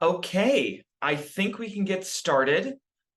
Okay, I think we can get started.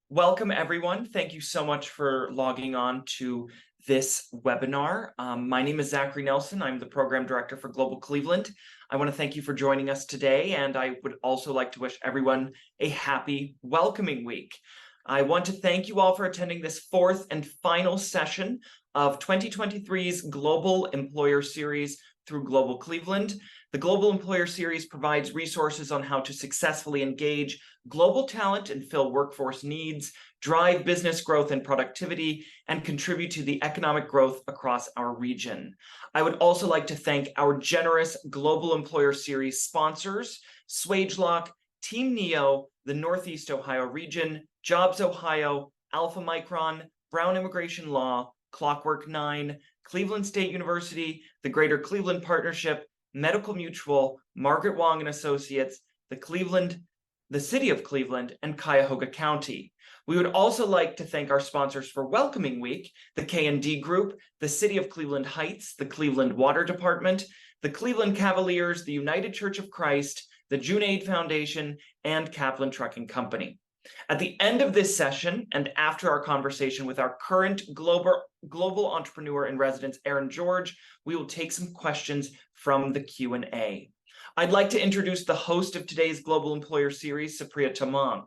Welcome, everyone. Thank you so much for logging on to this webinar. My name is Zachary Nelson. I'm the Program Director for Global Cleveland. I want to thank you for joining us today, and I would also like to wish everyone a happy welcoming week. I want to thank you all for attending this fourth and final session of 2023's Global Employer Series through Global Cleveland. The Global Employer Series provides resources on how to successfully engage global talent and fill workforce needs, drive business growth and productivity, and contribute to the economic growth across our region. I would also like to thank our generous Global Employer Series sponsors, SwageLock, Team Neo, the Northeast Ohio region, Jobs Ohio, Alpha Micron, Brown Immigration Law, Clockwork 9, Cleveland State University, the Greater Cleveland Partnership, Medical Mutual, Margaret Wong and Associates, the City of Cleveland, and Cuyahoga County. We would also like to thank our sponsors for Welcoming Week, the K&D Group, the City of Cleveland Heights, the Cleveland Water Department, the Cleveland Cavaliers, the United Church of Christ, the June Aid Foundation, and Kaplan Trucking Company. At the end of this session, and after our conversation with our current global entrepreneur in residence, Aaron George, we will take some questions from the Q&A. I'd like to introduce the host of today's Global Employer Series, Supriya Tamang.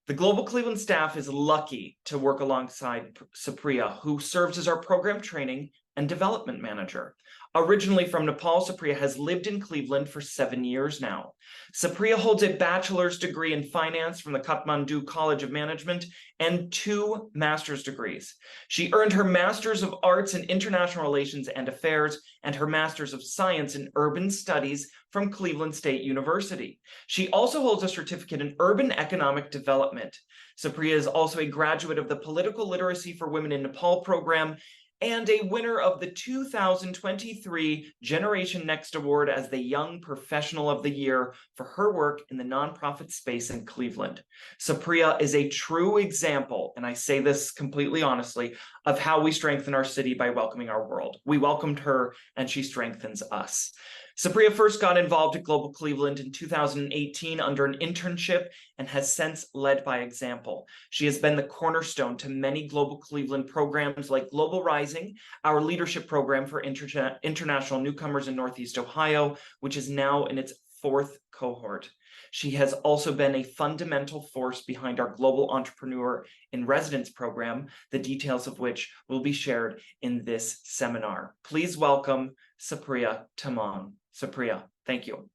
The Global Cleveland staff is lucky to work alongside Supriya, who serves as our program training and development manager. Originally from Nepal, Supriya has lived in Cleveland for 7 years now. Supriya holds a bachelor's degree in finance from the Kathmandu College of Management and 2 master's degrees. She earned her Master's of Arts in International Relations and Affairs and her Master's of Science in Urban Studies from Cleveland State University. She also holds a certificate in Urban Economic Development. Supriya is also a graduate of the Political Literacy for Women in Nepal program and a winner of the 2023 Generation Next Award as the Young Professional of the Year for her work in the nonprofit space in Cleveland. Supriya is a true example, and I say this completely honestly, of how we strengthen our city by welcoming our world. We welcomed her, and she strengthens us. Supriya first got involved at Global Cleveland in 2018 under an internship and has since led by example. She has been the cornerstone to many Global Cleveland programs like Global Rising, our leadership program for international newcomers in Northeast Ohio, which is now in its 4th cohort. She has also been a fundamental force behind our Global Entrepreneur in Residence program, the details of which will be shared in this seminar. Please welcome Supriya Tamang. Supriya, thank you.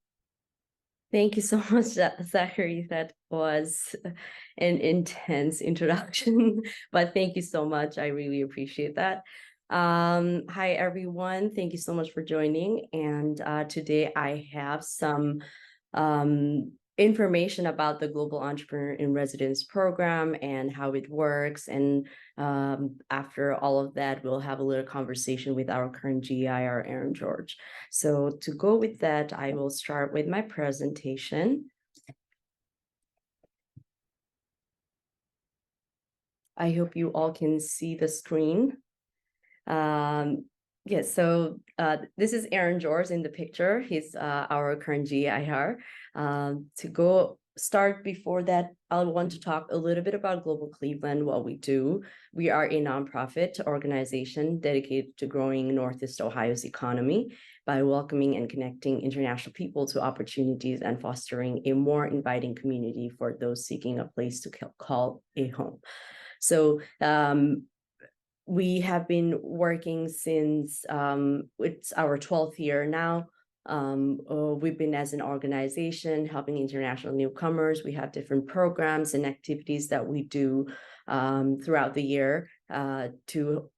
Thank you so much, Zachary. That was an intense introduction, but thank you so much. I really appreciate that. Hi, everyone. Thank you so much for joining. And today I have some information about the Global Entrepreneur in Residence program and how it works. And after all of that, we'll have a little conversation with our current GEIR, Aaron George. So to go with that, I will start with my presentation. I hope you all can see the screen. Yes, so this is Aaron George in the picture. He's our current GEIR. To go start before that, I want to talk a little bit about Global Cleveland, what we do. We are a nonprofit organization dedicated to growing Northeast Ohio's economy by welcoming and connecting international people to opportunities and fostering a more inviting community for those seeking a place to call a home. So we have been working since it's our 12th year now. We've been as an organization helping international newcomers. We have different programs and activities that we do throughout the year to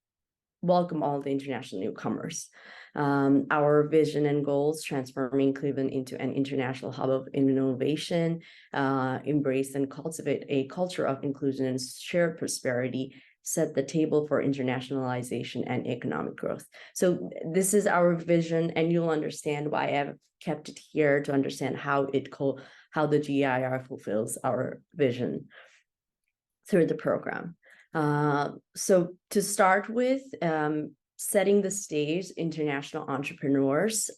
welcome all the international newcomers. Our vision and goals: transforming Cleveland into an international hub of innovation, embrace and cultivate a culture of inclusion and shared prosperity, set the table for internationalization and economic growth. So this is our vision, and you'll understand why I've kept it here, to understand how the GEIR fulfills our vision through the program. So to start with, setting the stage, international entrepreneurs.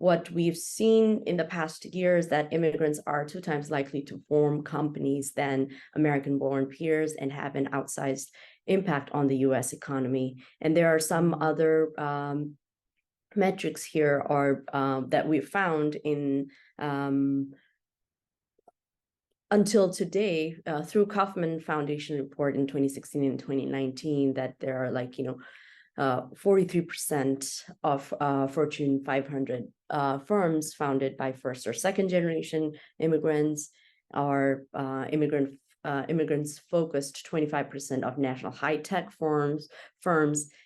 what we've seen in the past year is that immigrants are 2 times likely to form companies than American-born peers and have an outsized impact on the U.S. economy. And there are some other metrics here that we found in until today through Kaufman Foundation report in 2016 and 2019 that there are 43% of Fortune 500 firms founded by first or second generation immigrants are immigrants focused 25% of national high-tech firms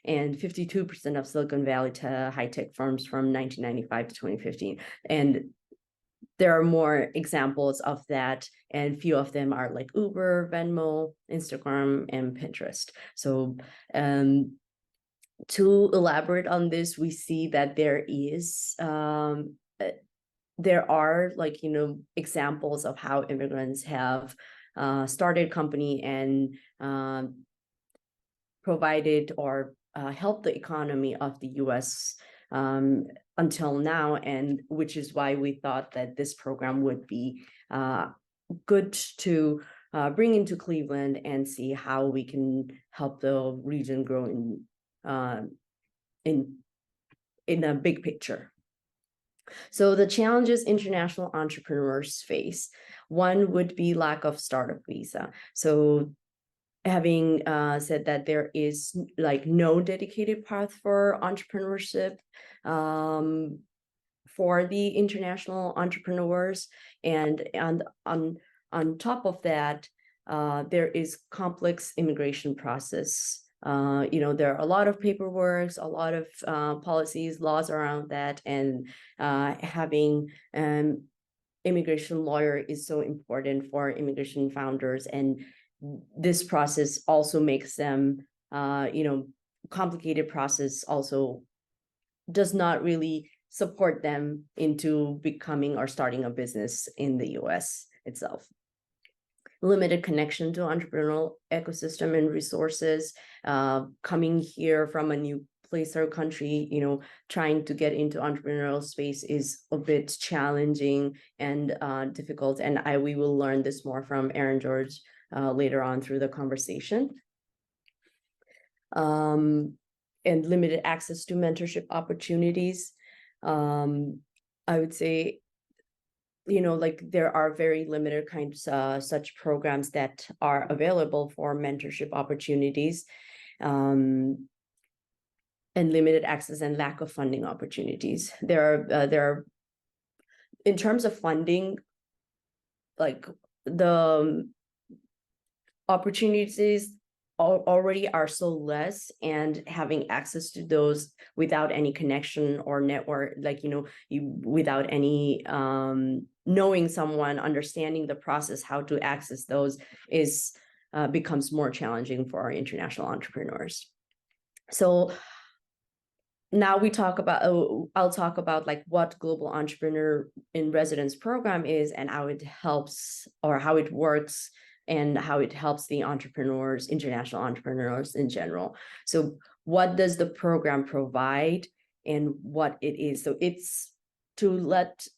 and 52% of Silicon Valley high-tech firms from 1995 to 2015. And there are more examples of that, and few of them are like Uber, Venmo, Instagram, and Pinterest. So to elaborate on this, we see that there are examples of how immigrants have started company and provided or helped the economy of the U.S. Until now, and which is why we thought that this program would be good to bring into Cleveland and see how we can help the region grow in a big picture. So the challenges international entrepreneurs face, one would be lack of startup visa. So having said that, there is no dedicated path for entrepreneurship for the international entrepreneurs, and on top of that, there is complex immigration process. There are a lot of paperwork, a lot of policies, laws around that, and having immigration lawyer is so important for immigration founders. And this process also makes them, complicated process also does not really support them into becoming or starting a business in the US itself. Limited connection to entrepreneurial ecosystem and resources, coming here from a new place or country, trying to get into entrepreneurial space is a bit challenging and difficult. And we will learn this more from Aaron George later on through the conversation. And limited access to mentorship opportunities. I would say, there are very limited kinds of such programs that are available for mentorship opportunities, and limited access and lack of funding opportunities. There are, in terms of funding, the opportunities already are so less, and having access to those without any connection or network, without any knowing someone, understanding the process, how to access those becomes more challenging for our international entrepreneurs. So now I'll talk about what Global Entrepreneur in Residence program is and how it helps, or how it works, and how it helps the entrepreneurs, international entrepreneurs in general. So what does the program provide and what it is? So it's to let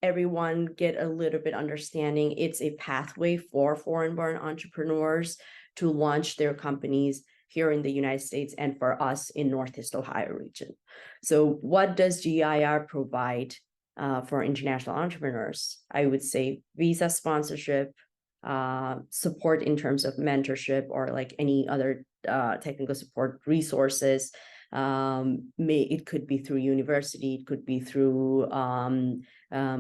everyone get a little bit understanding. It's a pathway for foreign-born entrepreneurs to launch their companies here in the United States and for us in Northeast Ohio region. So what does GEIR provide for international entrepreneurs? I would say visa sponsorship, support in terms of mentorship, or any other technical support resources. It could be through university, it could be through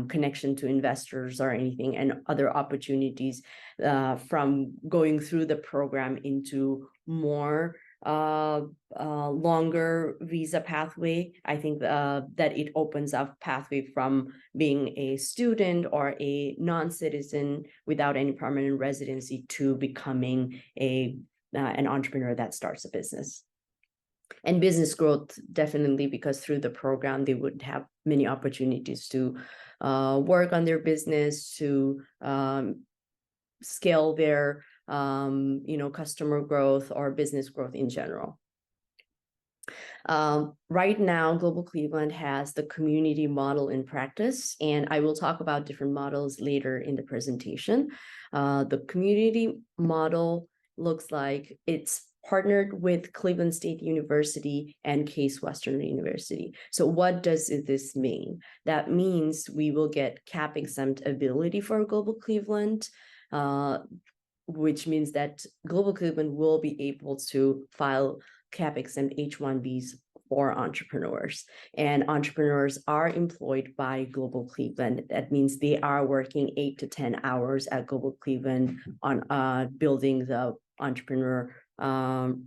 connection to investors or anything, and other opportunities from going through the program into more longer visa pathway. I think that it opens up pathway from being a student or a non-citizen without any permanent residency to becoming an entrepreneur that starts a business. And business growth, definitely, because through the program, they would have many opportunities to work on their business, to scale their customer growth or business growth in general. Right now, Global Cleveland has the community model in practice, and I will talk about different models later in the presentation. The community model looks like it's partnered with Cleveland State University and Case Western University. So what does this mean? That means we will get cap exempt ability for Global Cleveland, which means that Global Cleveland will be able to file cap exempt H-1Bs for entrepreneurs. And entrepreneurs are employed by Global Cleveland. That means they are working 8 to 10 hours at Global Cleveland on building the entrepreneur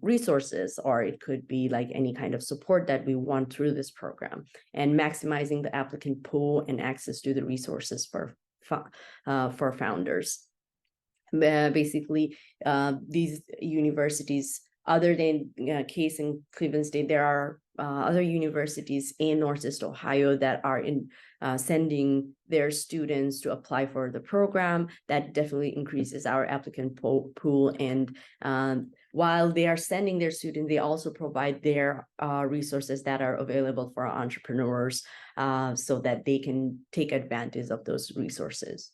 resources, or it could be like any kind of support that we want through this program, and maximizing the applicant pool and access to the resources for founders. Basically, these universities, other than Case and Cleveland State, there are other universities in Northeast Ohio that are sending their students to apply for the program. That definitely increases our applicant pool. And while they are sending their students, they also provide their resources that are available for entrepreneurs so that they can take advantage of those resources.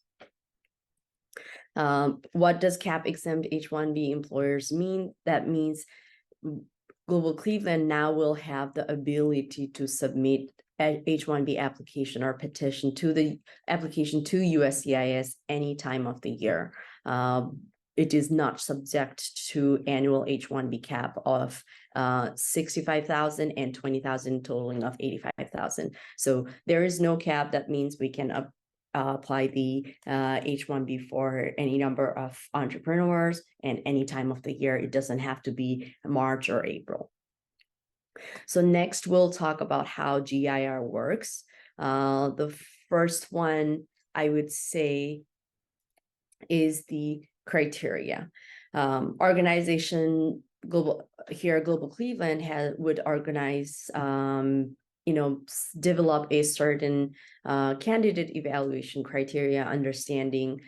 What does cap exempt H-1B employers mean? That means Global Cleveland now will have the ability to submit an H-1B application or petition to the application to USCIS any time of the year. It is not subject to annual H-1B cap of 65,000 and 20,000, totaling of 85,000. So there is no cap. That means we can apply the H-1B for any number of entrepreneurs and any time of the year. It doesn't have to be March or April. So next, we'll talk about how GEIR works. The first one I would say is the criteria. Organization Global Cleveland would organize develop a certain candidate evaluation criteria, understanding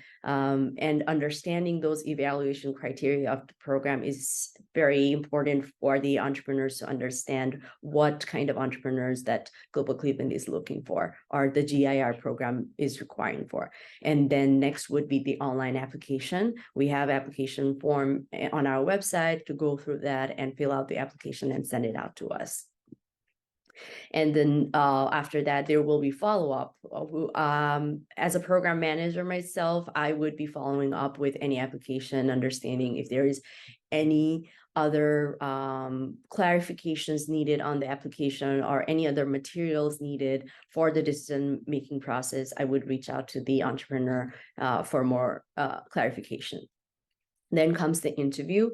those evaluation criteria of the program is very important for the entrepreneurs to understand what kind of entrepreneurs that Global Cleveland is looking for, or the GEIR program is requiring for. And then next would be the online application. We have application form on our website to go through that and fill out the application and send it out to us. And then after that, there will be follow-up. As a program manager myself, I would be following up with any application, understanding if there is any other clarifications needed on the application or any other materials needed for the decision-making process. I would reach out to the entrepreneur for more clarification. Then comes the interview.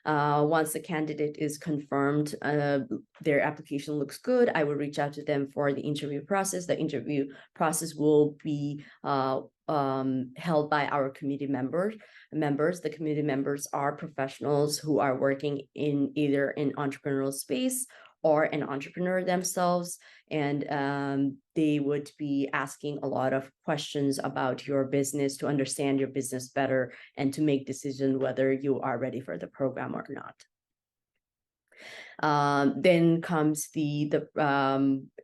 Once the candidate is confirmed, their application looks good, I will reach out to them for the interview process. The interview process will be held by our committee members. The committee members are professionals who are working in either an entrepreneurial space or an entrepreneur themselves, and they would be asking a lot of questions about your business to understand your business better and to make decision whether you are ready for the program or not. Then comes the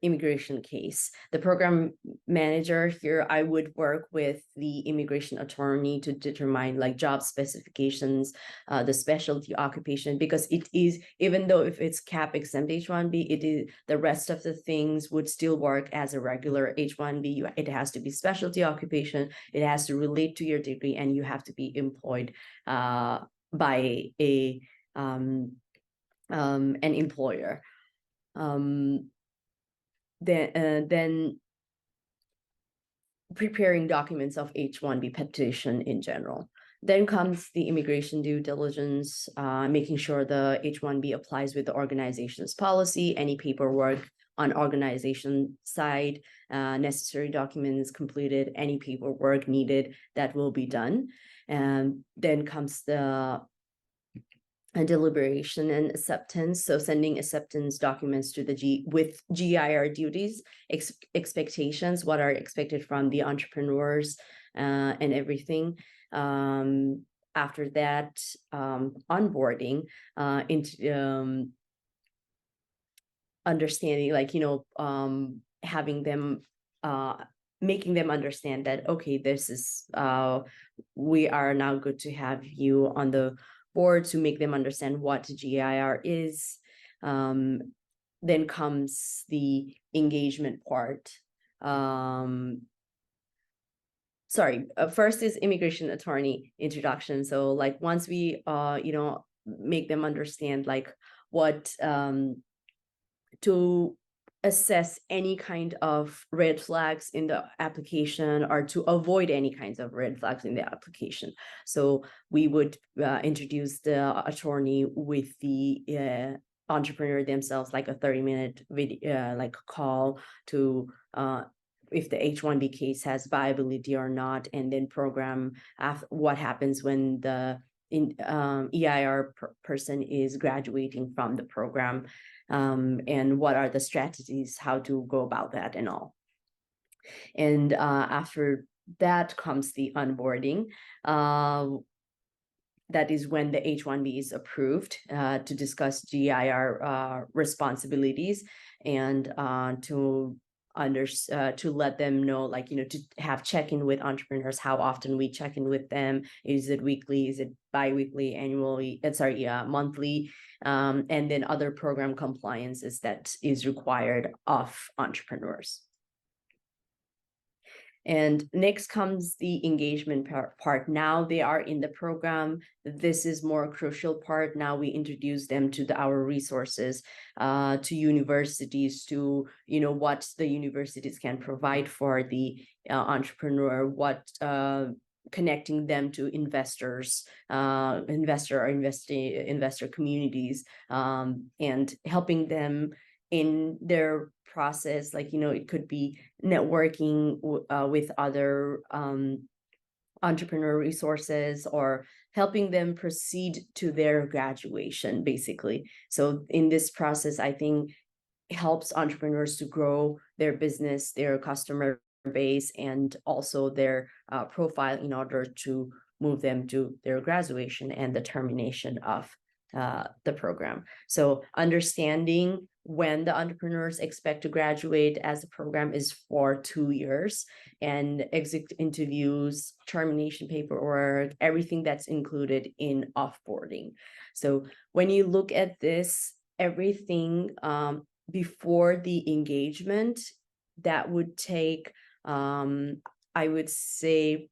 immigration case. The program manager here, I would work with the immigration attorney to determine like job specifications, the specialty occupation, because it is, even though if it's cap exempt H-1B, it is, the rest of the things would still work as a regular H-1B. It has to be specialty occupation, it has to relate to your degree, and you have to be employed by an employer. Then preparing documents of H-1B petition in general. Then comes the immigration due diligence, making sure the H-1B applies with the organization's policy, any paperwork on organization side, necessary documents completed, any paperwork needed, that will be done. And then comes the deliberation and acceptance. So sending acceptance documents to the with GEIR duties, expectations, what are expected from the entrepreneurs, and everything. After that, onboarding into understanding, like, having them, making them understand that, okay, this is, we are now good to have you on the board, to make them understand what GEIR is. Then comes the engagement part. First is immigration attorney introduction. So like once we make them understand like what to assess any kind of red flags in the application, or to avoid any kinds of red flags in the application. So we would introduce the attorney with the entrepreneur themselves, like a 30-minute video, like call to if the H-1B case has viability or not, and then program what happens when the EIR person is graduating from the program, and what are the strategies, how to go about that and all. And after that comes the onboarding. That is when the H-1B is approved, to discuss GEIR responsibilities, and to let them know, like, to have check-in with entrepreneurs, how often we check in with them. Is it weekly? Is it bi-weekly, annually? Monthly? And then other program compliances that is required of entrepreneurs. And next comes the engagement part. Now they are in the program. This is more crucial part. Now we introduce them to our resources, to universities, to what the universities can provide for the entrepreneur, what connecting them to investors, investor communities, and helping them in their process. Like, it could be networking with other entrepreneur resources, or helping them proceed to their graduation, basically. So in this process, I think it helps entrepreneurs to grow their business, their customer base, and also their profile, in order to move them to their graduation and the termination of the program. So understanding when the entrepreneurs expect to graduate, as the program is for 2 years, and exit interviews, termination paperwork, everything that's included in offboarding. So when you look at this, everything before the engagement, that would take, I would say,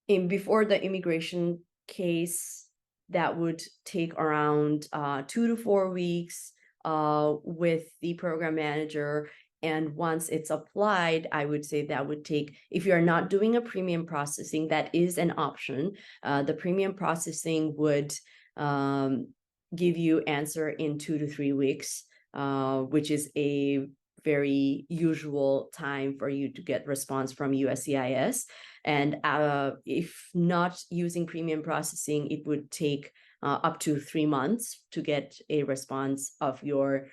before the immigration case, that would take around 2 to 4 weeks with the program manager. And once it's applied, I would say that would take, if you're not doing a premium processing, that is an option. The premium processing would give you answer in 2 to 3 weeks, which is a very usual time for you to get response from USCIS. And if not using premium processing, it would take up to 3 months to get a response of your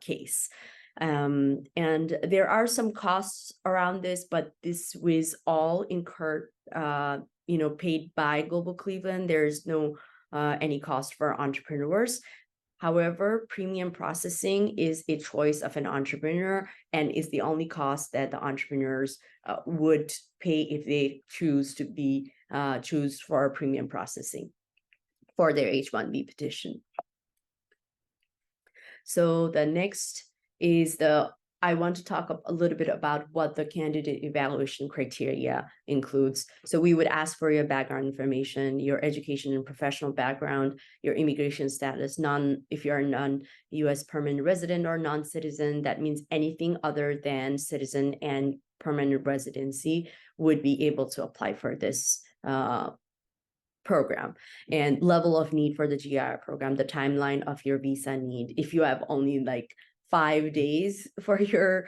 case. And there are some costs around this, but this was all incurred, paid by Global Cleveland. There's no any cost for entrepreneurs. However, premium processing is a choice of an entrepreneur, and is the only cost that the entrepreneurs would pay if they choose for premium processing for their H-1B petition. So the next is I want to talk a little bit about what the candidate evaluation criteria includes. So we would ask for your background information, your education and professional background, your immigration status, if you're a non-US permanent resident or non-citizen, that means anything other than citizen and permanent residency would be able to apply for this program. And level of need for the GEIR program, the timeline of your visa need. If you have only like 5 days for your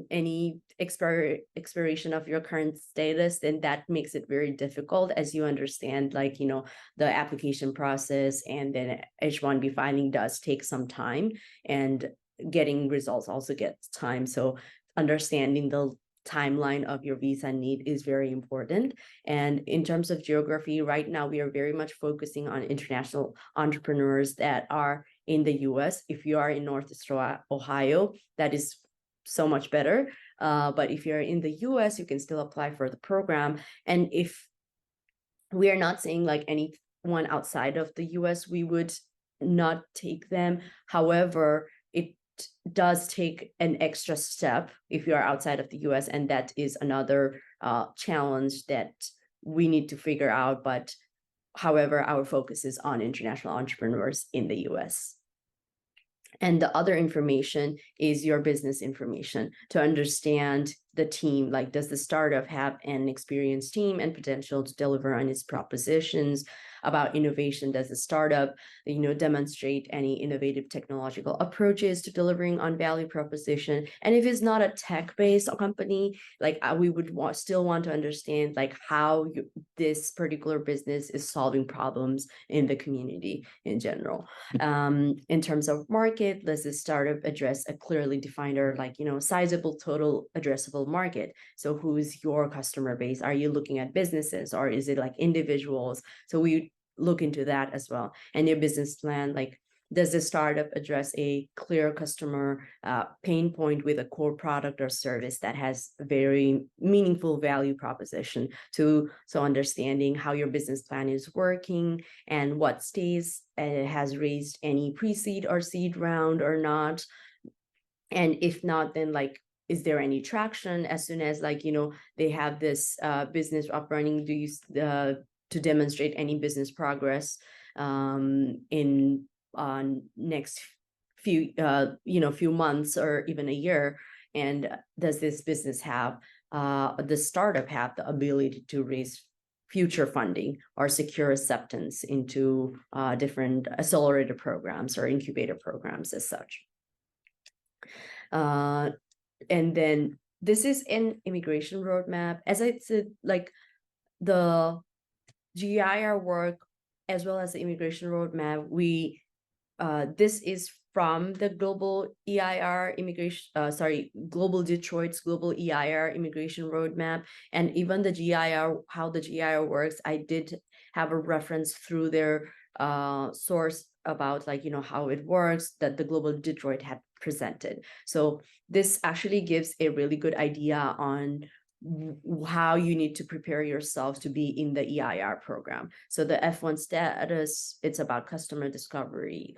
any expiration of your current status, then that makes it very difficult, as you understand, like, the application process and then H-1B filing does take some time, and getting results also gets time. So understanding the timeline of your visa need is very important. And in terms of geography, right now we are very much focusing on international entrepreneurs that are in the US. If you are in Northeast Ohio, that is so much better. But if you're in the US, you can still apply for the program. And if we are not saying like anyone outside of the US, we would not take them. However, it does take an extra step if you are outside of the US, and that is another challenge that we need to figure out. But however, our focus is on international entrepreneurs in the US. And the other information is your business information to understand the team. Like, does the startup have an experienced team and potential to deliver on its propositions? About innovation, does the startup, demonstrate any innovative technological approaches to delivering on value proposition? And if it's not a tech-based company, like we would still want to understand like how this particular business is solving problems in the community in general. In terms of market, does the startup address a clearly defined or sizable total addressable market? So who's your customer base? Are you looking at businesses or is it like individuals? So we look into that as well. And your business plan, like, does the startup address a clear customer pain point with a core product or service that has very meaningful value proposition? So understanding how your business plan is working and what stage it has raised any pre-seed or seed round or not. And if not, then like, is there any traction as soon as they have this business up running? Do you to demonstrate any business progress in next few few months or even a year? And does this business have the startup have the ability to raise future funding or secure acceptance into different accelerator programs or incubator programs as such? And then this is an immigration roadmap. As I said, like the GEIR work as well as the immigration roadmap, we this is from the global EIR immigration, global Detroit's global EIR immigration roadmap. And even the GEIR, how the GEIR works, I did have a reference through their source about how it works that the global Detroit had presented. So this actually gives a really good idea on how you need to prepare yourself to be in the EIR program. So the F1 status, it's about customer discovery,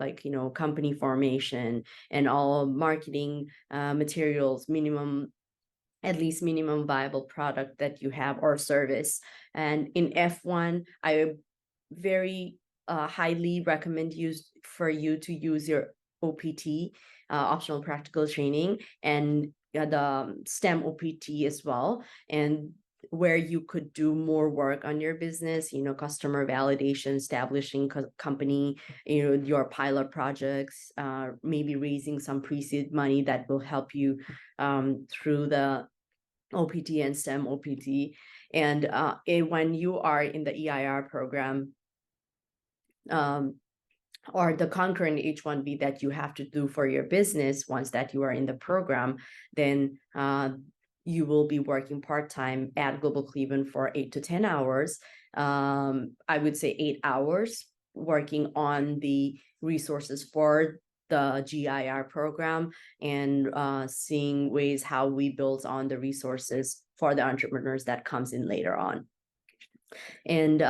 company formation and all marketing materials, at least minimum viable product that you have or service. And in F1, I very highly recommend for you to use your OPT, optional practical training, and the STEM OPT as well, and where you could do more work on your business, customer validation, establishing company, your pilot projects, maybe raising some pre-seed money that will help you through the OPT and STEM OPT. And when you are in the EIR program, or the concurrent H-1B that you have to do for your business, once that you are in the program, then you will be working part-time at Global Cleveland for 8 to 10 hours. I would say 8 hours working on the resources for the GEIR program and seeing ways how we build on the resources for the entrepreneurs that comes in later on. And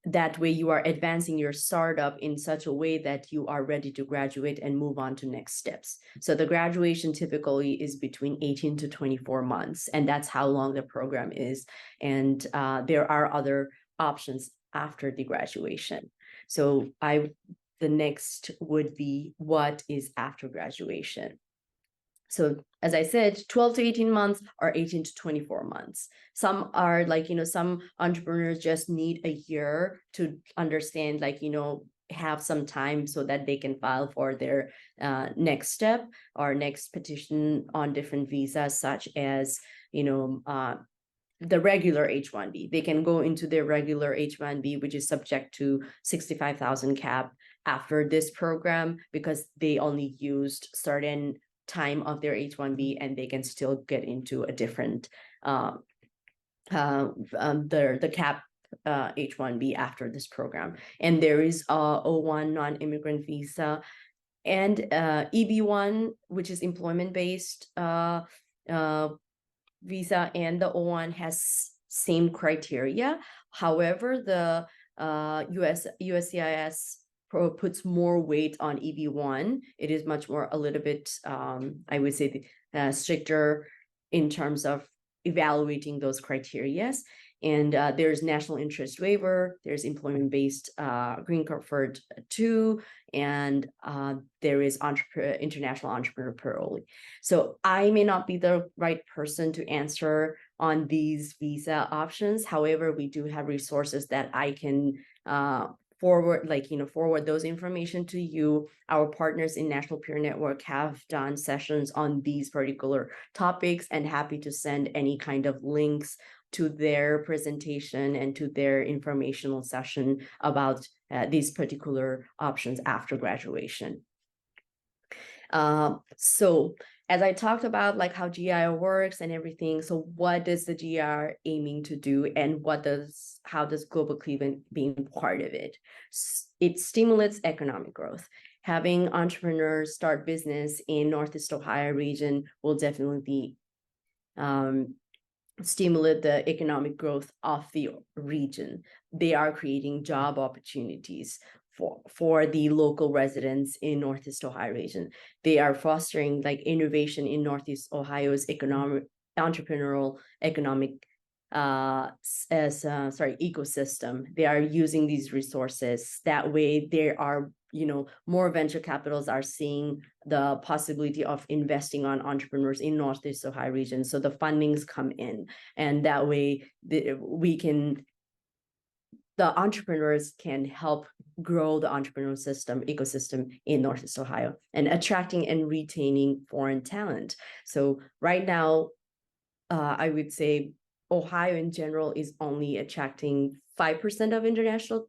that way you are advancing your startup in such a way that you are ready to graduate and move on to next steps. So the graduation typically is between 18 to 24 months, and that's how long the program is. And there are other options after the graduation. So the next would be, what is after graduation? So as I said, 12 to 18 months or 18 to 24 months. Some are some entrepreneurs just need a year to understand, have some time so that they can file for their next step or next petition on different visas, such as, the regular H-1B. They can go into their regular H-1B, which is subject to 65,000 cap after this program, because they only used certain time of their H-1B, and they can still get into a different the cap H-1B after this program. And there is O-1 non-immigrant visa and EB-1, which is employment-based visa, and the O-1 has same criteria. However, the USCIS puts more weight on EB-1. It is much more a little bit, I would say, stricter in terms of evaluating those criteria. And there's national interest waiver, there's employment-based green card for 2, and there is international entrepreneur parole. So I may not be the right person to answer on these visa options. However, we do have resources that I can forward those information to you. Our partners in National Peer Network have done sessions on these particular topics, and happy to send any kind of links to their presentation and to their informational session about these particular options after graduation. So as I talked about like how GEIR works and everything, so what does the GEIR aiming to do, and how does Global Cleveland being part of it? It stimulates economic growth. Having entrepreneurs start business in Northeast Ohio region will definitely stimulate the economic growth of the region. They are creating job opportunities for the local residents in Northeast Ohio region. They are fostering like innovation in Northeast Ohio's entrepreneurial economic ecosystem. They are using these resources. That way there are, more venture capitals are seeing the possibility of investing on entrepreneurs in Northeast Ohio region. So the fundings come in, and that way the entrepreneurs can help grow the entrepreneurial ecosystem in Northeast Ohio, and attracting and retaining foreign talent. So right now, I would say Ohio in general is only attracting 5% of international,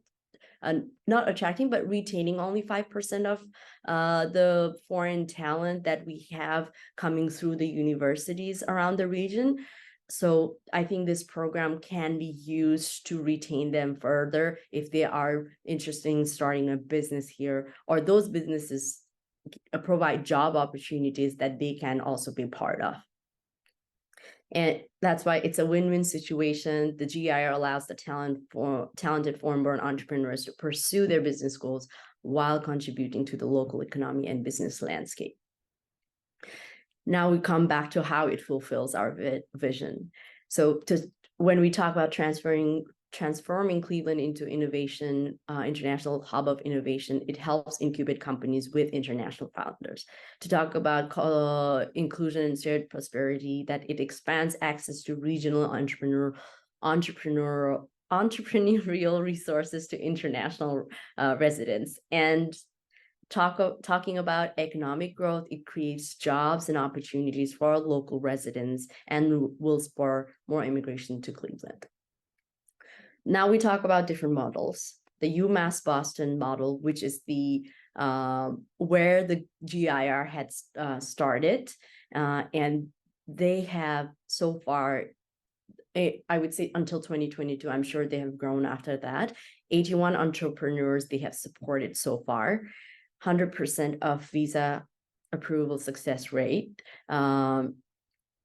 not attracting, but retaining only 5% of the foreign talent that we have coming through the universities around the region. So I think this program can be used to retain them further if they are interested in starting a business here, or those businesses provide job opportunities that they can also be part of. And that's why it's a win-win situation. The GEIR allows the talented foreign-born entrepreneurs to pursue their business goals while contributing to the local economy and business landscape. Now we come back to how it fulfills our vision. So when we talk about transforming Cleveland into innovation, international hub of innovation, it helps incubate companies with international founders. To talk about inclusion and shared prosperity, that it expands access to regional entrepreneurial resources to international residents. And talking about economic growth, it creates jobs and opportunities for local residents and will spur more immigration to Cleveland. Now we talk about different models. The UMass Boston model, which is the where the GEIR had started, and they have so far, I would say until 2022, I'm sure they have grown after that. 81 entrepreneurs they have supported so far, 100% of visa approval success rate.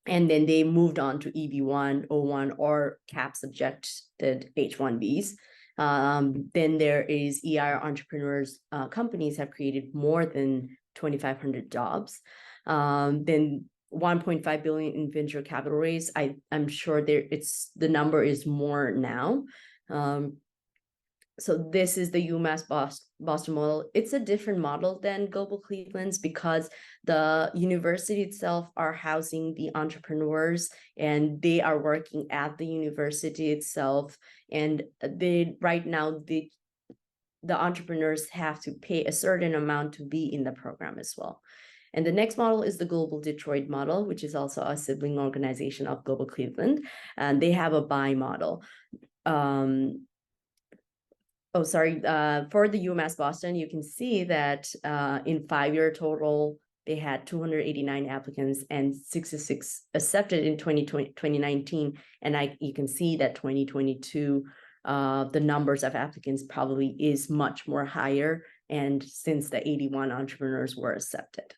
And then they moved on to EB-1, O-1, or cap subjected H-1Bs. Then there is EIR entrepreneurs, companies have created more than 2,500 jobs. Then 1.5 billion in venture capital raise. I'm sure the number is more now. So this is the UMass Boston model. It's a different model than Global Cleveland's because the university itself are housing the entrepreneurs and they are working at the university itself. And right now the entrepreneurs have to pay a certain amount to be in the program as well. And the next model is the Global Detroit model, which is also a sibling organization of Global Cleveland. And they have a buy model. For the UMass Boston, you can see that in 5-year total, they had 289 applicants and 66 accepted in 2019. And you can see that 2022, the numbers of applicants probably is much more higher. And since the 81 entrepreneurs were accepted.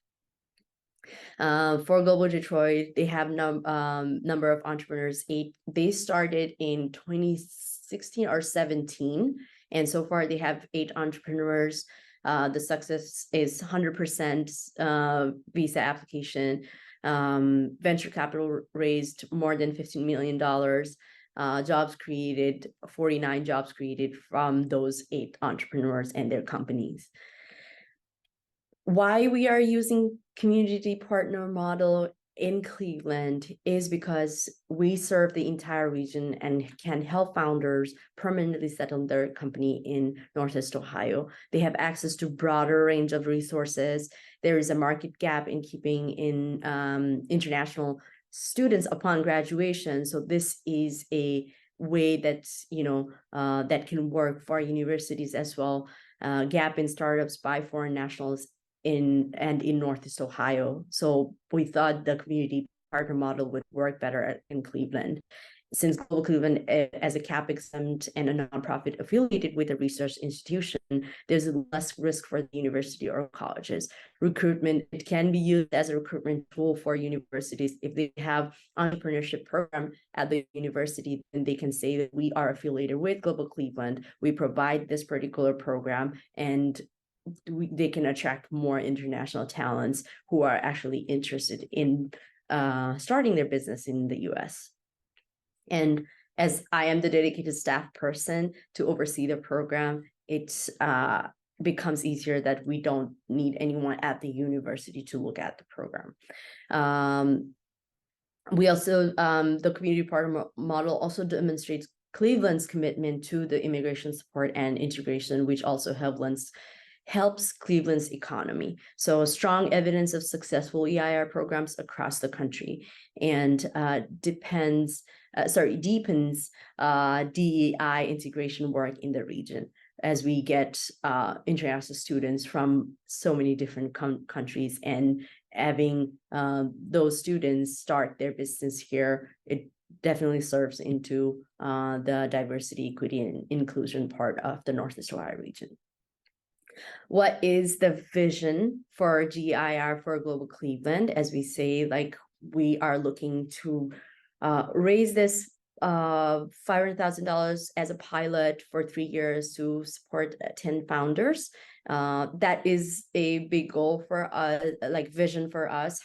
For Global Detroit, they have number of entrepreneurs, 8. They started in 2016 or 17. And so far they have 8 entrepreneurs. The success is 100% visa application. Venture capital raised more than $15 million. Jobs created, 49 jobs created from those 8 entrepreneurs and their companies. Why we are using community partner model in Cleveland is because we serve the entire region and can help founders permanently settle their company in Northeast Ohio. They have access to broader range of resources. There is a market gap in keeping in international students upon graduation. So this is a way that that can work for universities as well. Gap in startups by foreign nationals in Northeast Ohio. So we thought the community partner model would work better in Cleveland. Since Global Cleveland as a CAP exempt and a nonprofit affiliated with a research institution, there's less risk for the university or colleges. Recruitment, it can be used as a recruitment tool for universities. If they have entrepreneurship program at the university, then they can say that we are affiliated with Global Cleveland. We provide this particular program, and they can attract more international talents who are actually interested in starting their business in the US. And as I am the dedicated staff person to oversee the program, it becomes easier that we don't need anyone at the university to look at the program. We also, the community partner model also demonstrates Cleveland's commitment to the immigration support and integration, which also helps Cleveland's economy. So strong evidence of successful EIR programs across the country, and deepens DEI integration work in the region as we get international students from so many different countries, and having those students start their business here, it definitely serves into the diversity, equity, and inclusion part of the Northeast Ohio region. What is the vision for GEIR for Global Cleveland? As we say, like, we are looking to raise this $500,000 as a pilot for 3 years to support 10 founders. That is a big goal for us, like vision for us.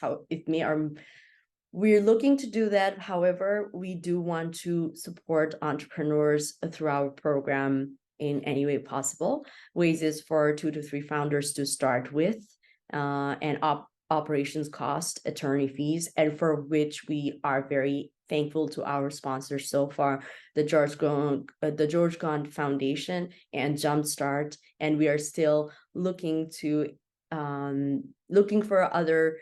We're looking to do that. However, we do want to support entrepreneurs through our program in any way possible. Raises for 2 to 3 founders to start with, and operations cost, attorney fees, and for which we are very thankful to our sponsors so far, the George Gond Foundation and Jumpstart, and we are still looking for other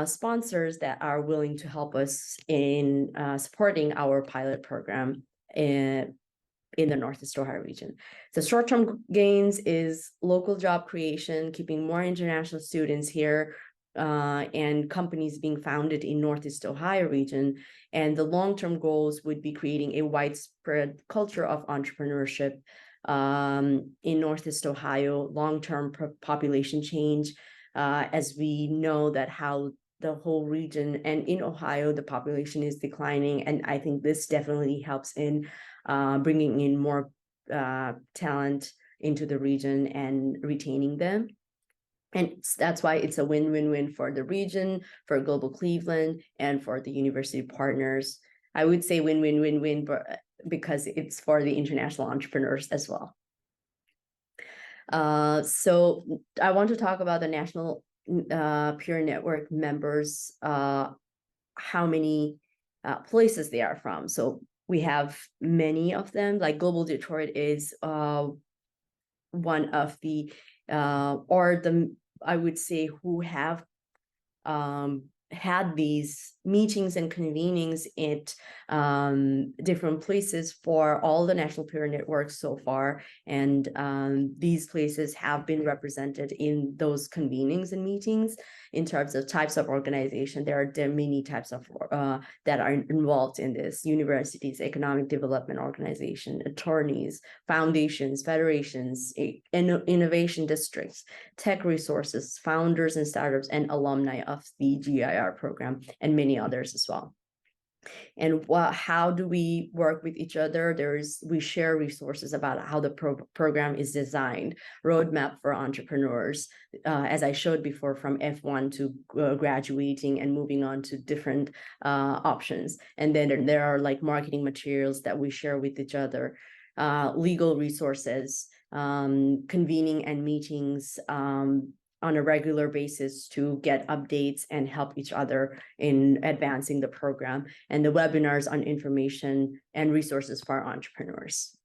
sponsors that are willing to help us in supporting our pilot program in the Northeast Ohio region. The short-term gains is local job creation, keeping more international students here, and companies being founded in Northeast Ohio region. And the long-term goals would be creating a widespread culture of entrepreneurship in Northeast Ohio, long-term population change, as we know that how the whole region and in Ohio, the population is declining. And I think this definitely helps in bringing in more talent into the region and retaining them. And that's why it's a win-win-win for the region, for Global Cleveland, and for the university partners. I would say win-win-win-win, because it's for the international entrepreneurs as well. So I want to talk about the National Peer Network members, how many places they are from. So we have many of them, like Global Detroit is one of the, I would say, who have had these meetings and convenings at different places for all the national peer networks so far. And these places have been represented in those convenings and meetings. In terms of types of organization, there are many types of that are involved in this: universities, economic development organization, attorneys, foundations, federations, innovation districts, tech resources, founders and startups, and alumni of the GEIR program, and many others as well. And how do we work with each other? We share resources about how the program is designed, roadmap for entrepreneurs, as I showed before, from F1 to graduating and moving on to different options. And then there are like marketing materials that we share with each other, legal resources, convening and meetings on a regular basis to get updates and help each other in advancing the program, and the webinars on information and resources for entrepreneurs.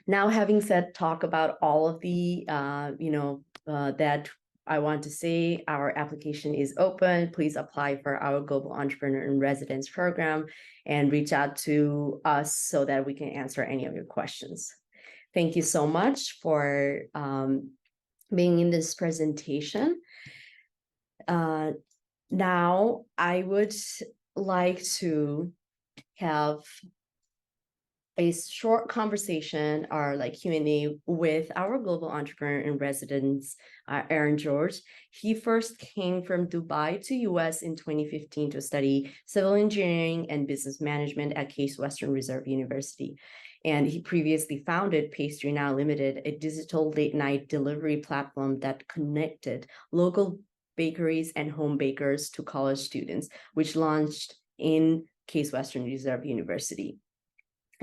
Now, having said talk about all of the, that I want to say, our application is open. Please apply for our Global Entrepreneur in Residence program and reach out to us so that we can answer any of your questions. Thank you so much for being in this presentation. Now, I would like to have a short conversation or like Q&A with our Global Entrepreneur in Residence, Aaron George. He first came from Dubai to US in 2015 to study civil engineering and business management at Case Western Reserve University. And he previously founded Pastry Now Limited, a digital late-night delivery platform that connected local bakeries and home bakers to college students, which launched in Case Western Reserve University.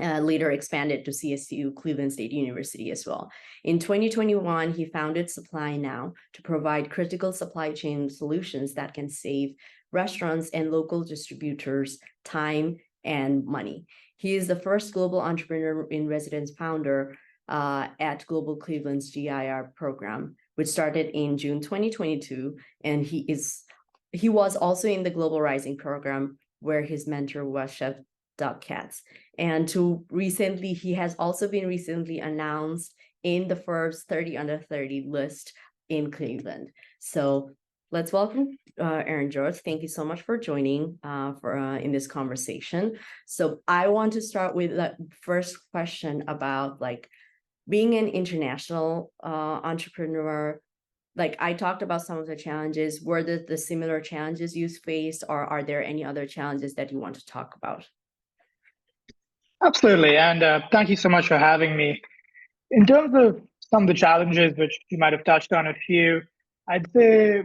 Later expanded to CSU, Cleveland State University as well. In 2021, he founded Supply Now to provide critical supply chain solutions that can save restaurants and local distributors time and money. He is the first Global Entrepreneur in Residence founder at Global Cleveland's GEIR program, which started in June 2022. And he was also in the Global Rising program, where his mentor was Chef Doug Katz. And he has also been recently announced in the Forbes 30 Under 30 list in Cleveland. So let's welcome Aaron George. Thank you so much for joining in this conversation. So I want to start with the first question about like being an international entrepreneur. Like I talked about some of the challenges. Were the similar challenges you faced, or are there any other challenges that you want to talk about? Absolutely. And thank you so much for having me. In terms of some of the challenges, which you might have touched on a few, I'd say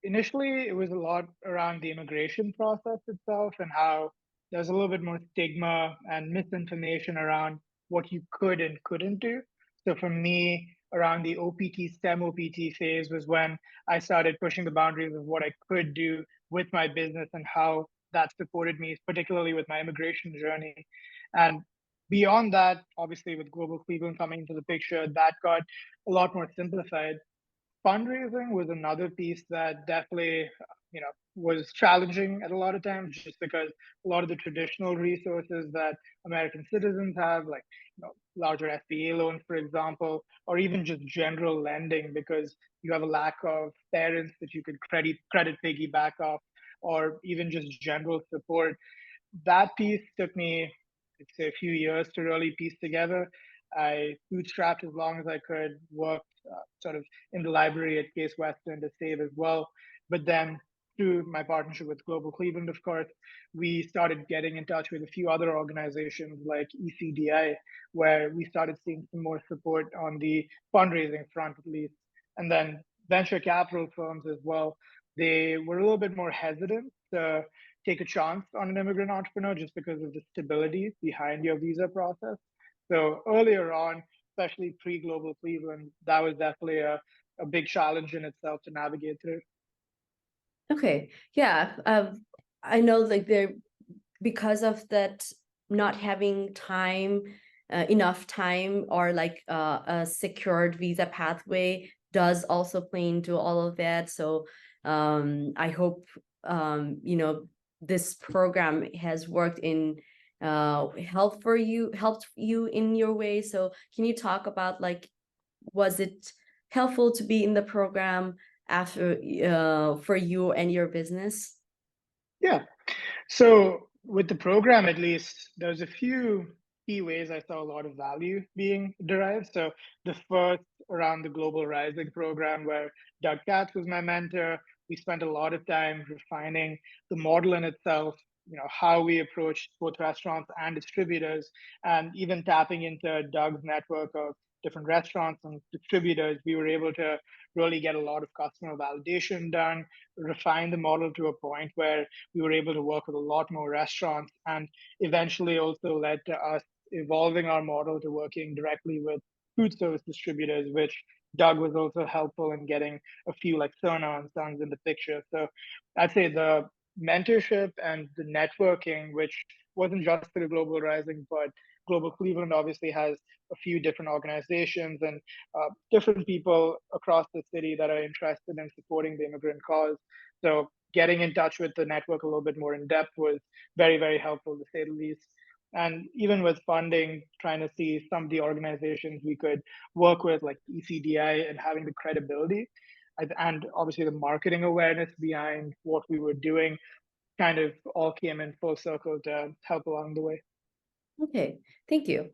initially it was a lot around the immigration process itself and how there's a little bit more stigma and misinformation around what you could and couldn't do. So for me, around the OPT, STEM OPT phase was when I started pushing the boundaries of what I could do with my business and how that supported me, particularly with my immigration journey. And beyond that, obviously with Global Cleveland coming into the picture, that got a lot more simplified. Fundraising was another piece that definitely, was challenging at a lot of times, just because a lot of the traditional resources that American citizens have, like larger SBA loans, for example, or even just general lending, because you have a lack of parents that you could credit piggyback off, or even just general support. That piece took me, I'd say, a few years to really piece together. I bootstrapped as long as I could, worked sort of in the library at Case Western to save as well. But then through my partnership with Global Cleveland, of course, we started getting in touch with a few other organizations like ECDI, where we started seeing some more support on the fundraising front, at least. And then venture capital firms as well. They were a little bit more hesitant to take a chance on an immigrant entrepreneur just because of the stability behind your visa process. So earlier on, especially pre-Global Cleveland, that was definitely a big challenge in itself to navigate through. Okay, yeah, I know like because of that, not having time, enough time, or like a secured visa pathway does also play into all of that. So I hope this program has worked in helped you in your way. So can you talk about, like, was it helpful to be in the program after for you and your business? Yeah. So with the program, at least, there's a few key ways I saw a lot of value being derived. So the first around the Global Rising program, where Doug Katz was my mentor, we spent a lot of time refining the model in itself, how we approach both restaurants and distributors, and even tapping into Doug's network of different restaurants and distributors. We were able to really get a lot of customer validation done, refine the model to a point where we were able to work with a lot more restaurants, and eventually also led to us evolving our model to working directly with food service distributors, which Doug was also helpful in getting a few like Sona and Sons in the picture. So I'd say the mentorship and the networking, which wasn't just through Global Rising, but Global Cleveland obviously has a few different organizations and different people across the city that are interested in supporting the immigrant cause. So getting in touch with the network a little bit more in depth was very, very helpful, to say the least. And even with funding, trying to see some of the organizations we could work with, like ECDI, and having the credibility and obviously the marketing awareness behind what we were doing kind of all came in full circle to help along the way. Okay, thank you.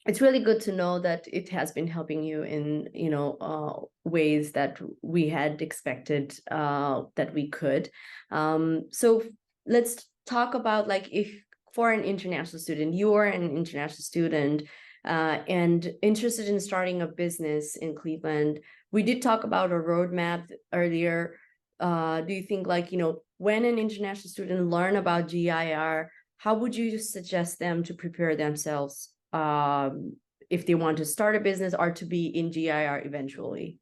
It's really good to know that it has been helping you in, ways that we had expected that we could. So let's talk about, like, if for an international student, you are an international student and interested in starting a business in Cleveland. We did talk about a roadmap earlier. Do you think, like, when an international student learn about GEIR, how would you suggest them to prepare themselves if they want to start a business or to be in GEIR eventually?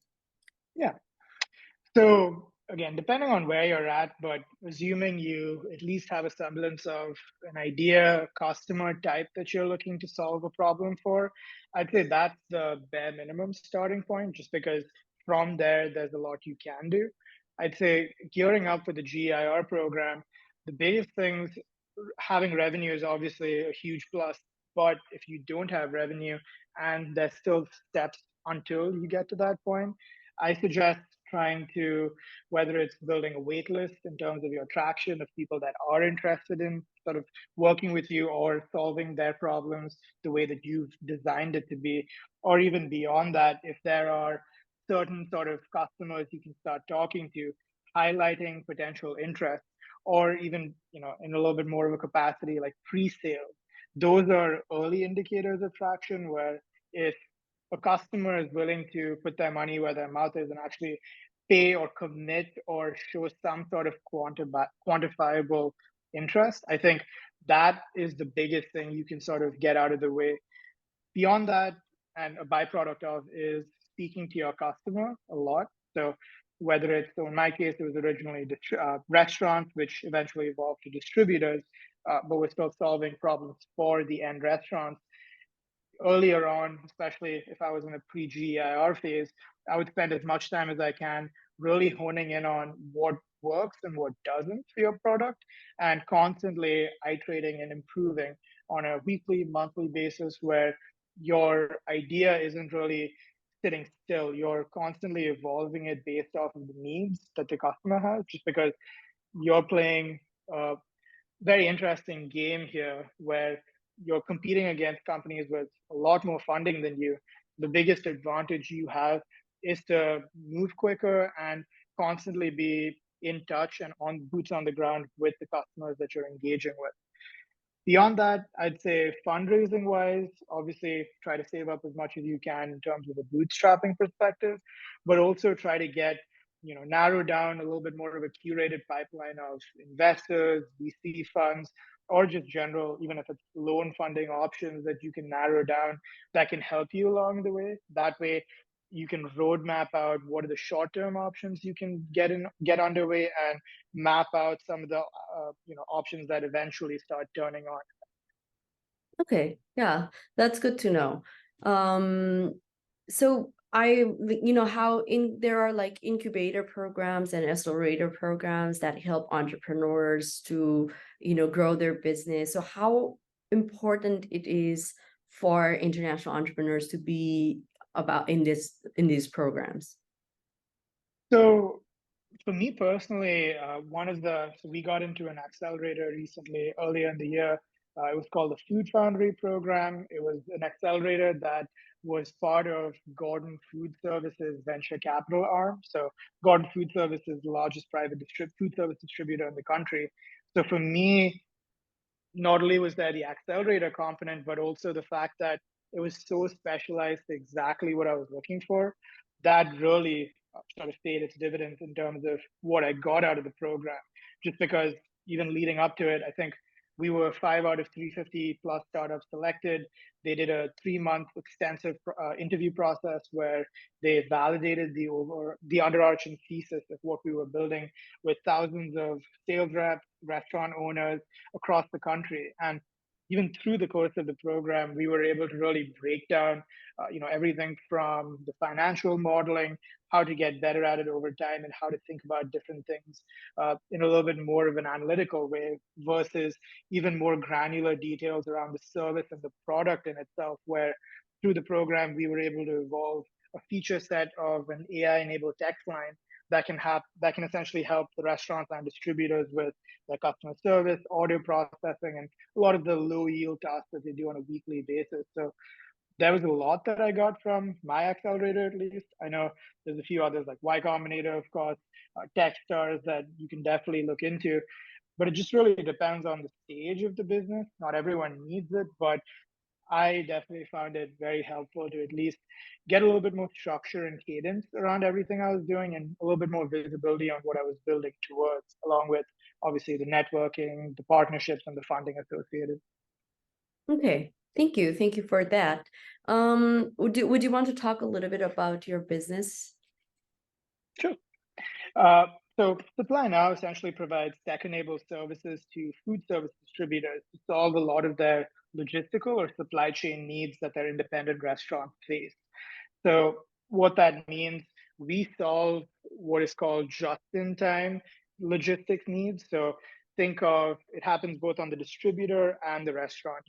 Yeah. So again, depending on where you're at, but assuming you at least have a semblance of an idea, customer type that you're looking to solve a problem for, I'd say that's the bare minimum starting point, just because from there, there's a lot you can do. I'd say gearing up for the GEIR program, the biggest things, having revenue is obviously a huge plus, but if you don't have revenue and there's still steps until you get to that point, I suggest trying to, whether it's building a wait list in terms of your traction of people that are interested in sort of working with you or solving their problems the way that you've designed it to be, or even beyond that, if there are certain sort of customers you can start talking to, highlighting potential interest, or even in a little bit more of a capacity like pre-sales. Those are early indicators of traction, where if a customer is willing to put their money where their mouth is and actually pay or commit or show some sort of quantifiable interest, I think that is the biggest thing you can sort of get out of the way. Beyond that, and a byproduct of, is speaking to your customer a lot. So whether it's, so in my case, it was originally restaurants, which eventually evolved to distributors, but we're still solving problems for the end restaurants. Earlier on, especially if I was in a pre-GEIR phase, I would spend as much time as I can really honing in on what works and what doesn't for your product, and constantly iterating and improving on a weekly, monthly basis, where your idea isn't really sitting still. You're constantly evolving it based off of the needs that the customer has, just because you're playing a very interesting game here where you're competing against companies with a lot more funding than you. The biggest advantage you have is to move quicker and constantly be in touch and on boots on the ground with the customers that you're engaging with. Beyond that, I'd say fundraising wise, obviously try to save up as much as you can in terms of a bootstrapping perspective, but also try to get, narrow down a little bit more of a curated pipeline of investors, VC funds, or just general, even if it's loan funding options that you can narrow down that can help you along the way. That way you can roadmap out what are the short-term options you can get underway, and map out some of the options that eventually start turning on. Okay, yeah, that's good to know. So how there are like incubator programs and accelerator programs that help entrepreneurs to, grow their business. So how important it is for international entrepreneurs to be about in these programs? So for me personally, so we got into an accelerator recently, earlier in the year. It was called the Food Foundry program. It was an accelerator that was part of Gordon Food Services venture capital arm. So Gordon Food Services is the largest private food service distributor in the country. So for me, not only was there the accelerator component, but also the fact that it was so specialized to exactly what I was looking for, that really sort of paid its dividends in terms of what I got out of the program. Just because even leading up to it, I think we were 5 out of 350 plus startups selected. They did a 3-month extensive interview process where they validated the underarching thesis of what we were building with thousands of sales reps, restaurant owners across the country. And even through the course of the program, we were able to really break down, everything from the financial modeling, how to get better at it over time, and how to think about different things in a little bit more of an analytical way, versus even more granular details around the service and the product in itself, where through the program, we were able to evolve a feature set of an AI-enabled text line that can essentially help the restaurants and distributors with their customer service, order processing, and a lot of the low yield tasks that they do on a weekly basis. So there was a lot that I got from my accelerator, at least. I know there's a few others like Y Combinator, of course, Techstars that you can definitely look into. But it just really depends on the stage of the business. Not everyone needs it, but I definitely found it very helpful to at least get a little bit more structure and cadence around everything I was doing, and a little bit more visibility on what I was building towards, along with obviously the networking, the partnerships, and the funding associated. Okay, thank you. Thank you for that. Would you want to talk a little bit about your business? Sure. So Supply Now essentially provides tech-enabled services to food service distributors to solve a lot of their logistical or supply chain needs that their independent restaurants face. So what that means, we solve what is called just-in-time logistics needs. So think of it happens both on the distributor and the restaurant.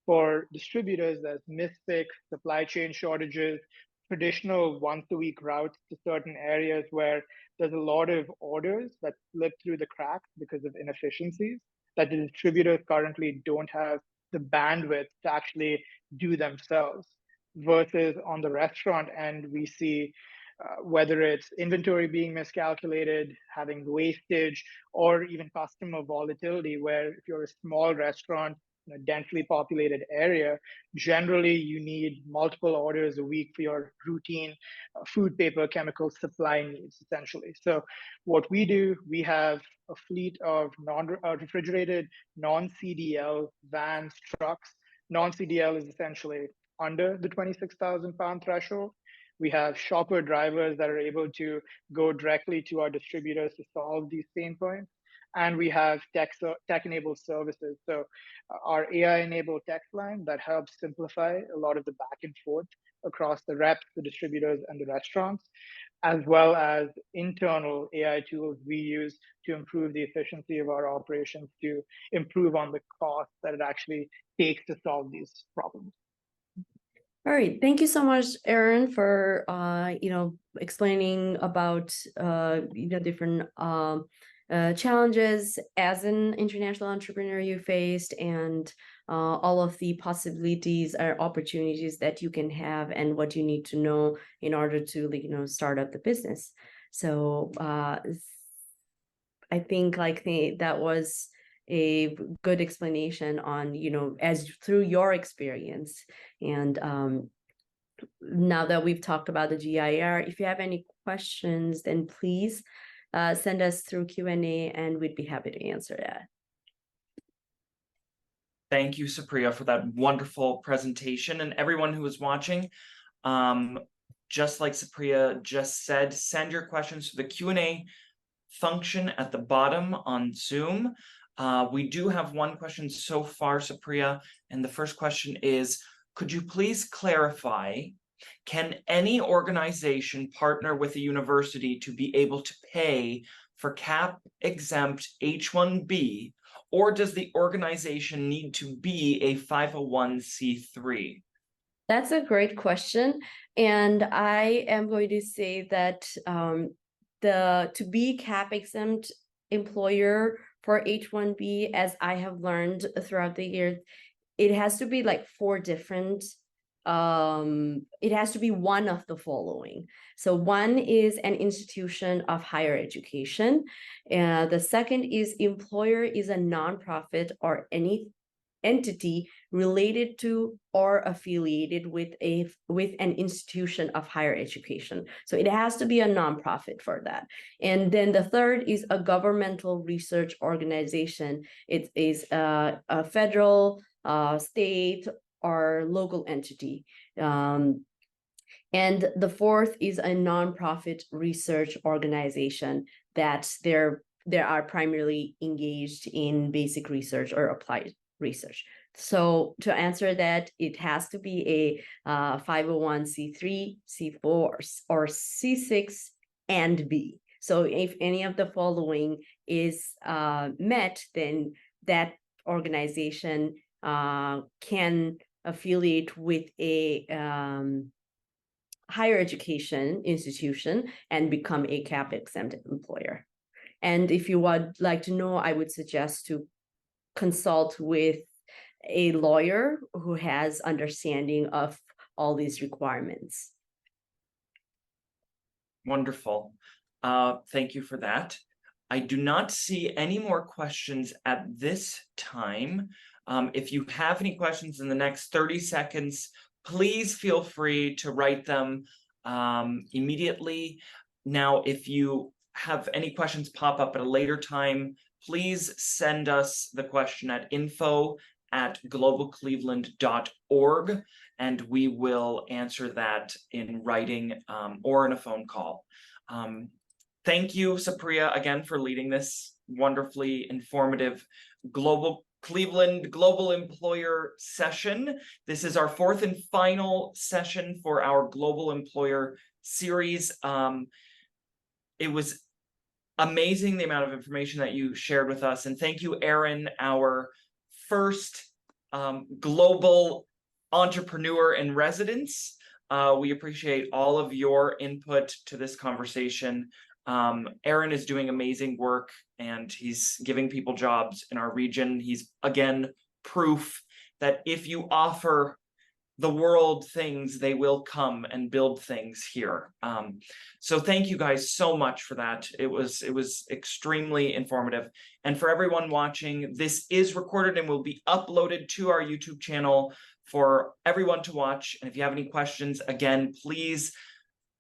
For distributors, there's misfix, supply chain shortages, traditional once-a-week routes to certain areas where there's a lot of orders that slip through the cracks because of inefficiencies that the distributors currently don't have the bandwidth to actually do themselves. Versus on the restaurant end, we see whether it's inventory being miscalculated, having wastage, or even customer volatility, where if you're a small restaurant in a densely populated area, generally you need multiple orders a week for your routine food, paper, chemical supply needs, essentially. So what we do, we have a fleet of refrigerated non-CDL vans, trucks. Non-CDL is essentially under the 26,000 pound threshold. We have shopper drivers that are able to go directly to our distributors to solve these pain points. And we have tech-enabled services. So our AI-enabled text line that helps simplify a lot of the back and forth across the reps, the distributors, and the restaurants, as well as internal AI tools we use to improve the efficiency of our operations, to improve on the cost that it actually takes to solve these problems. All right, thank you so much, Aaron, for explaining about different challenges as an international entrepreneur you faced, and all of the possibilities or opportunities that you can have, and what you need to know in order to start up the business. So I think that was a good explanation on as through your experience. And now that we've talked about the GEIR, if you have any questions, then please send us through Q&A, and we'd be happy to answer that. Thank you, Supriya, for that wonderful presentation. And everyone who is watching, just like Supriya just said, send your questions to the Q&A function at the bottom on Zoom. We do have one question so far, Supriya, and the first question is, could you please clarify Can any organization partner with a university to be able to pay for CAP-exempt H-1B, or does the organization need to be a 501c3? That's a great question. And I am going to say that to be CAP exempt employer for H-1B, as I have learned throughout the years, it has to be like four different, it has to be one of the following. So one is an institution of higher education. The second is employer is a nonprofit or any entity related to or affiliated with an institution of higher education. So it has to be a nonprofit for that. And then the third is a governmental research organization. It is a federal, state, or local entity. And the fourth is a nonprofit research organization that they are primarily engaged in basic research or applied research. So to answer that, it has to be a 501c3, C4, or C6 and B. So if any of the following is met, then that organization can affiliate with a higher education institution and become a CAP exempt employer. And if you would like to know, I would suggest to consult with a lawyer who has understanding of all these requirements. Wonderful. Thank you for that. I do not see any more questions at this time. If you have any questions in the next 30 seconds, please feel free to write them immediately. Now, if you have any questions pop up at a later time, please send us the question at info@globalcleveland.org, and we will answer that in writing or in a phone call. Thank you, Supriya, again for leading this wonderfully informative Cleveland Global Employer session. This is our fourth and final session for our Global Employer series. It was amazing the amount of information that you shared with us. And thank you, Aaron, our first global entrepreneur in residence. We appreciate all of your input to this conversation. Aaron is doing amazing work and he's giving people jobs in our region. He's, again, proof that if you offer the world things, they will come and build things here. So thank you guys so much for that. It was extremely informative. And for everyone watching, this is recorded and will be uploaded to our YouTube channel for everyone to watch. And if you have any questions, again, please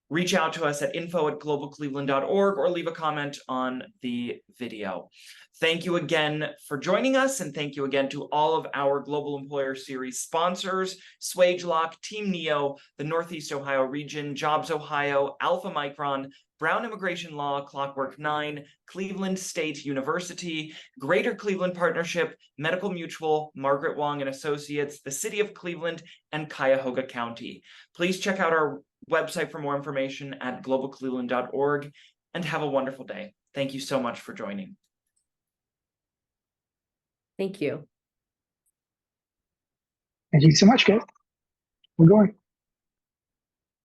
reach out to us at info@globalcleveland.org or leave a comment on the video. Thank you again for joining us, and thank you again to all of our Global Employer Series sponsors, SwageLock, Team Neo, the Northeast Ohio region, Jobs Ohio, Alpha Micron, Brown Immigration Law, Clockwork 9, Cleveland State University, Greater Cleveland Partnership, Medical Mutual, Margaret Wong and Associates, the City of Cleveland, and Cuyahoga County. Please check out our website for more information at globalcleveland.org, and have a wonderful day. Thank you so much for joining. Thank you. Thank you so much, guys. We're going.